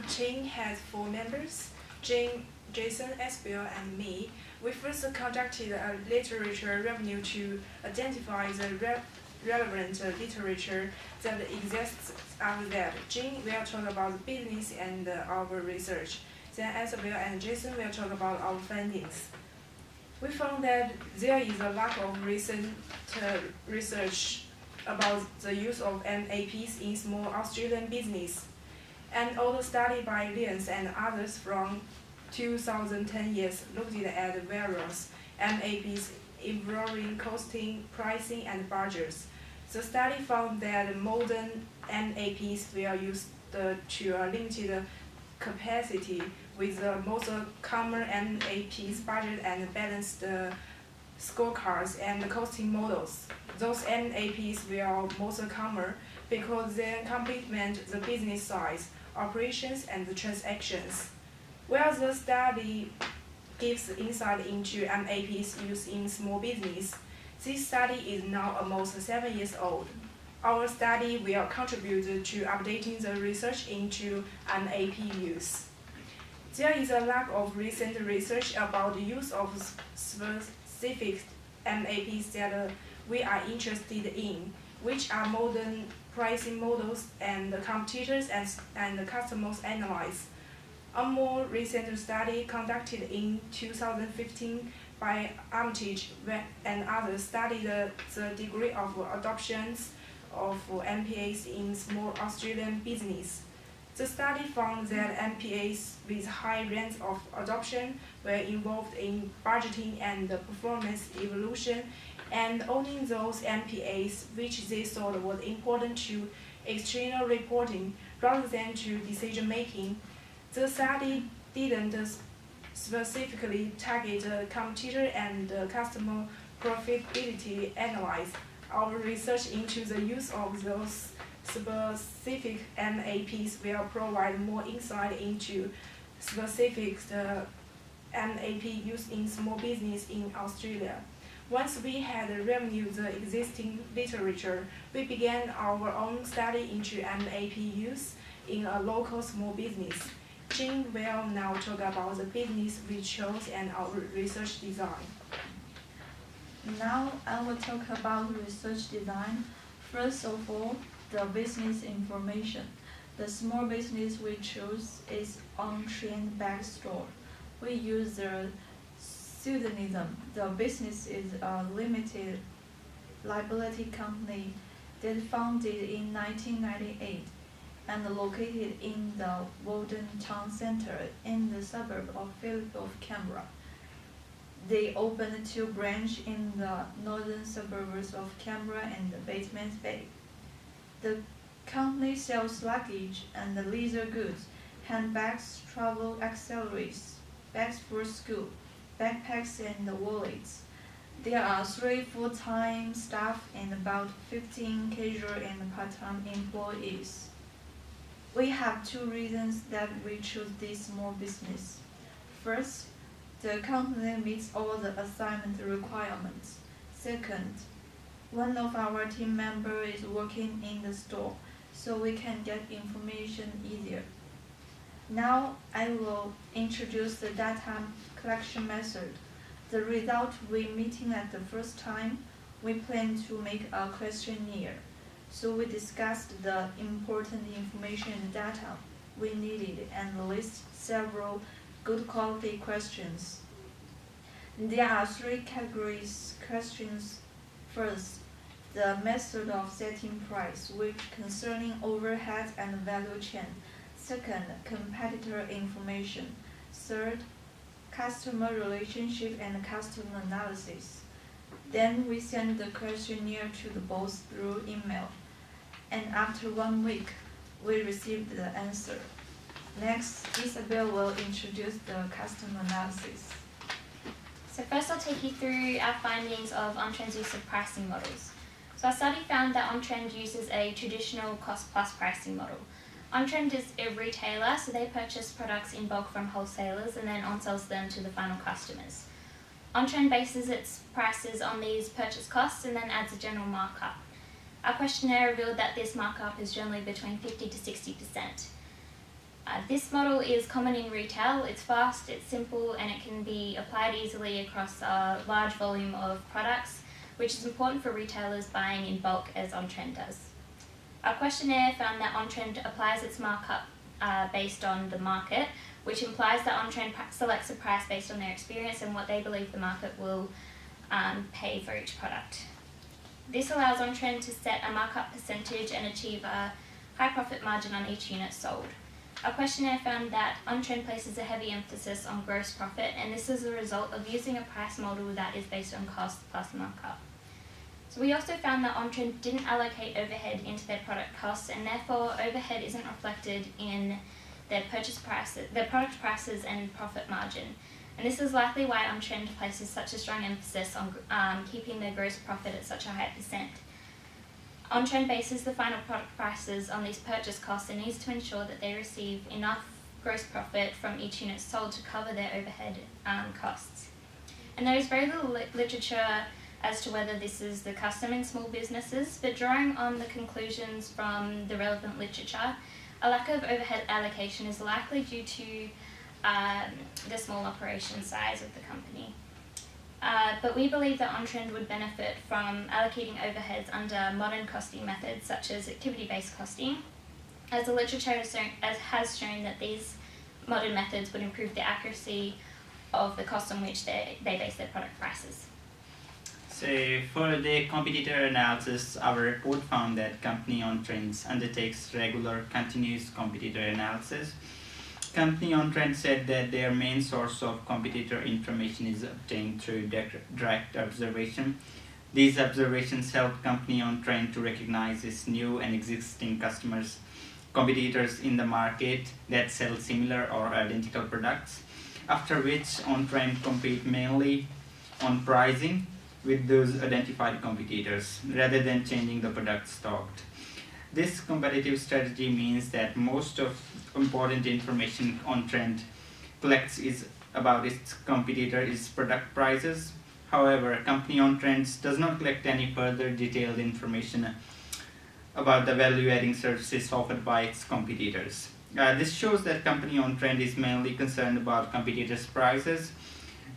team has 4 members, Jane, Jason, Esbel, and me. We first conducted a literature review to identify the relevant literature that exists after that. Jane will talk about business and our research. Then Esbel and Jason will talk about our findings. We found that there is a lack of recent research about the use of MAPs in small Australian business. An old study by Lyons and others from 2010 years looked at various MAPs involving costing, pricing, and budgets. The study found that modern MAPs were used to a limited capacity, with the most common MAPs budget and balanced scorecards and costing models. Those MAPs were most common because they complement the business size, operations, and the transactions. While the study gives insight into MAPs used in small business, this study is now almost 7 years old. Our study will contribute to updating the research into MAP use. There is a lack of recent research about the use of specific MAPs that we are interested in, which are modern pricing models and competitors and customers analyze. A more recent study conducted in 2015 by Armitage and others studied the degree of adoptions of MPAs in small Australian business. The study found that MPAs with high rates of adoption were involved in budgeting and performance evaluation and owning those MPAs which they thought was important to external reporting rather than to decision making. The study didn't specifically target competitor and customer profitability analysis. Our research into the use of those specific MAPs will provide more insight into specific MAP used in small business in Australia. Once we had reviewed the existing literature, we began our own study into MAP use in a local small business. Jing will now talk about the business we chose and our research design. Now I will talk about research design. First of all, the business information. The small business we chose is on-trend bag store. We use the pseudonym. The business is a limited liability company that founded in 1998 and located in the Walden Town Centre in the suburb of Phillip of Canberra. They opened 2 branches in the northern suburbs of Canberra and Batemans Bay. The company sells luggage and leisure goods, handbags, travel accessories, bags for school, backpacks, and wallets. There are 3 full-time staff and about 15 casual and part-time employees. We have 2 reasons that we chose this small business. First, the company meets all the assignment requirements. Second, one of our team members is working in the store, so we can get information easier. Now I will introduce the data collection method. The result we meeting at the first time, we plan to make a questionnaire. So we discussed the important information and data we needed and list several good quality questions. There are 3 categories questions. First, the method of setting price, which concerning overhead and value chain. Second, competitor information. Third, customer relationship and customer analysis. Then we send the questionnaire to the boss through email. And after 1 week, we received the answer. Next, Isabel will introduce the customer analysis. So first I'll take you through our findings of OnTrend's use of pricing models. So our study found that OnTrend uses a traditional cost-plus pricing model. OnTrend is a retailer, so they purchase products in bulk from wholesalers and then on-sells them to the final customers. OnTrend bases its prices on these purchase costs and then adds a general markup. Our questionnaire revealed that this markup is generally between 50 to 60%. This model is common in retail. It's fast, it's simple, and it can be applied easily across a large volume of products, which is important for retailers buying in bulk as OnTrend does. Our questionnaire found that OnTrend applies its markup based on the market, which implies that OnTrend selects a price based on their experience and what they believe the market will pay for each product. This allows OnTrend to set a markup percentage and achieve a high profit margin on each unit sold. Our questionnaire found that OnTrend places a heavy emphasis on gross profit, and this is a result of using a price model that is based on cost plus markup. So we also found that OnTrend didn't allocate overhead into their product costs, and therefore overhead isn't reflected in their product prices and profit margin. And this is likely why OnTrend places such a strong emphasis on keeping their gross profit at such a high percent. OnTrend bases the final product prices on these purchase costs and needs to ensure that they receive enough gross profit from each unit sold to cover their overhead costs. And there is very little literature as to whether this is the custom in small businesses, but drawing on the conclusions from the relevant literature, a lack of overhead allocation is likely due to the small operation size of the company. But we believe that OnTrend would benefit from allocating overheads under modern costing methods such as activity-based costing, as the literature has shown that these modern methods would improve the accuracy of the cost on which they base their product prices. So for the competitor analysis, our report found that company OnTrend undertakes regular continuous competitor analysis. Company OnTrend said that their main source of competitor information is obtained through direct observation. These observations help company OnTrend to recognize its new and existing competitors in the market that sell similar or identical products, after which OnTrend compete mainly on pricing with those identified competitors rather than changing the product stocked. This competitive strategy means that most of important information OnTrend collects is about its competitor's product prices. However, company OnTrend does not collect any further detailed information about the value-adding services offered by its competitors. This shows that company OnTrend is mainly concerned about competitors' prices,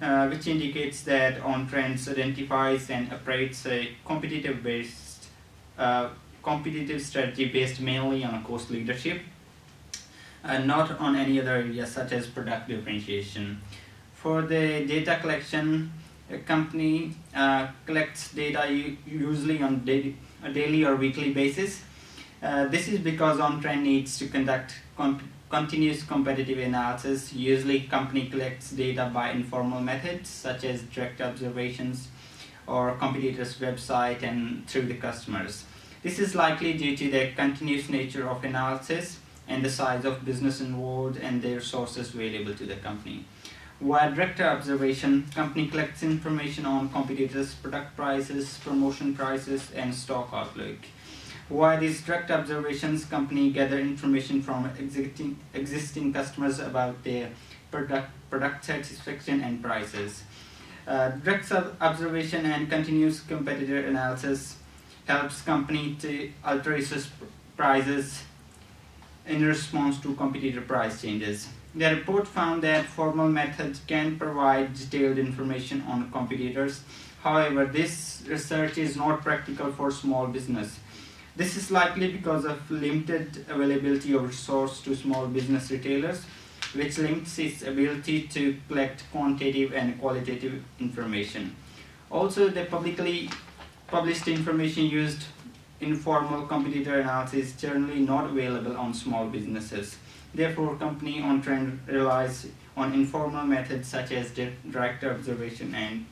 which indicates that OnTrend identifies and operates a competitive strategy based mainly on cost leadership, not on any other areas such as product differentiation. For the data collection, a company collects data usually on a daily or weekly basis. This is because OnTrend needs to conduct continuous competitive analysis. Usually, company collects data by informal methods such as direct observations or competitors' website and through the customers. This is likely due to the continuous nature of analysis and the size of business involved and their sources available to the company. While direct observation, company collects information on competitors' product prices, promotion prices, and stock outlook. While these direct observations, company gather information from existing customers about their product satisfaction and prices. Direct observation and continuous competitor analysis helps company to alter its prices in response to competitor price changes. The report found that formal methods can provide detailed information on competitors. However, this research is not practical for small business. This is likely because of limited availability of resource to small business retailers, which limits its ability to collect quantitative and qualitative information. Also, the publicly published information used in formal competitor analysis is generally not available on small businesses. Therefore, company OnTrend relies on informal methods such as direct observation and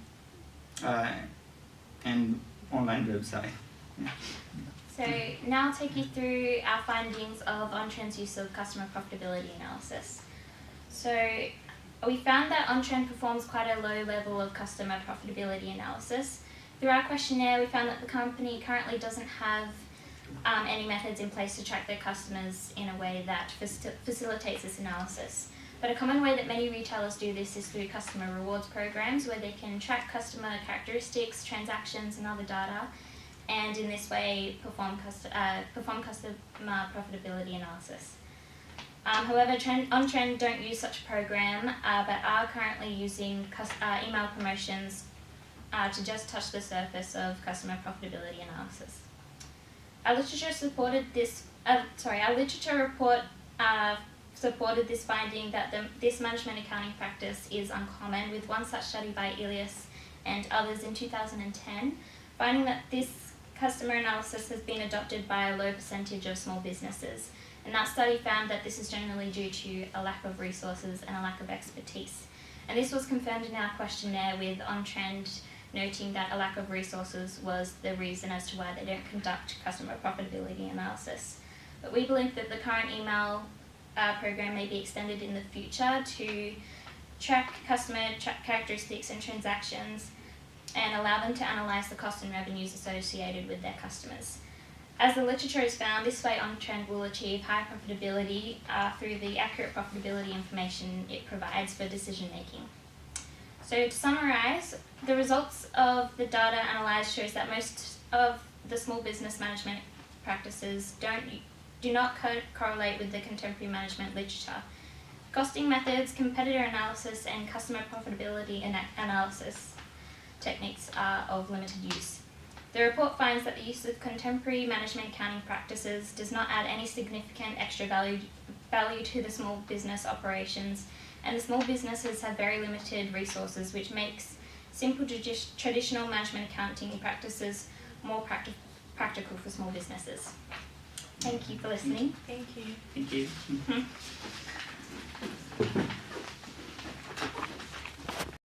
online website. So now I'll take you through our findings of OnTrend's use of customer profitability analysis. So we found that OnTrend performs quite a low level of customer profitability analysis. Through our questionnaire, we found that the company currently doesn't have any methods in place to track their customers in a way that facilitates this analysis. But a common way that many retailers do this is through customer rewards programs, where they can track customer characteristics, transactions, and other data, and in this way perform customer profitability analysis. However, OnTrend don't use such a program, but are currently using email promotions to just touch the surface of customer profitability analysis. Our literature supported this. Our literature report supported this finding that this management accounting practice is uncommon, with one such study by Elias and others in 2010, finding that this customer analysis has been adopted by a low percentage of small businesses. And that study found that this is generally due to a lack of resources and a lack of expertise. And this was confirmed in our questionnaire, with OnTrend noting that a lack of resources was the reason as to why they don't conduct customer profitability analysis. But we believe that the current email program may be extended in the future to track customer characteristics and transactions and allow them to analyse the costs and revenues associated with their customers. As the literature has found, this way OnTrend will achieve high profitability through the accurate profitability information it provides for decision making. So to summarise, the results of the data analysed shows that most of the small business management practices do not correlate with the contemporary management literature. Costing methods, competitor analysis, and customer profitability analysis techniques are of limited use. The report finds that the use of contemporary management accounting practices does not add any significant extra value to the small business operations, and the small businesses have very limited resources, which makes simple traditional management accounting practices more practical for small businesses. Thank you for listening. Thank you. Thank you.